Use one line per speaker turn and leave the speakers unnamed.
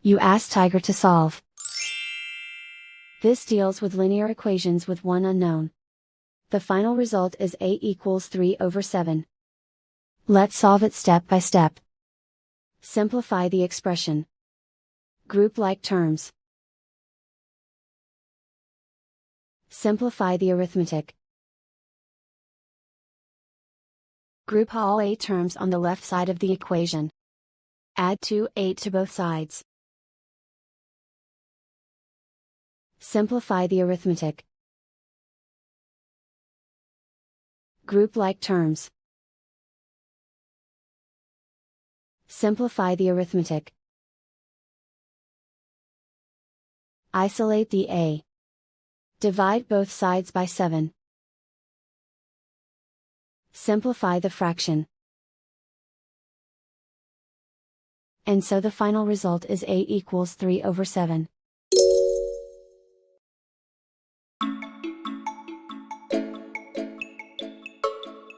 You ask Tiger to solve. This deals with linear equations with one unknown. The final result is A equals 3/7. Let's solve it step by step. Simplify the expression. Group like terms. Simplify the arithmetic. Group all A terms on the left side of the equation. Add 2/8 to both sides. Simplify the arithmetic. Group like terms. Simplify the arithmetic. Isolate the A. Divide both sides by 7. Simplify the fraction. And so the final result is A equals 3/7.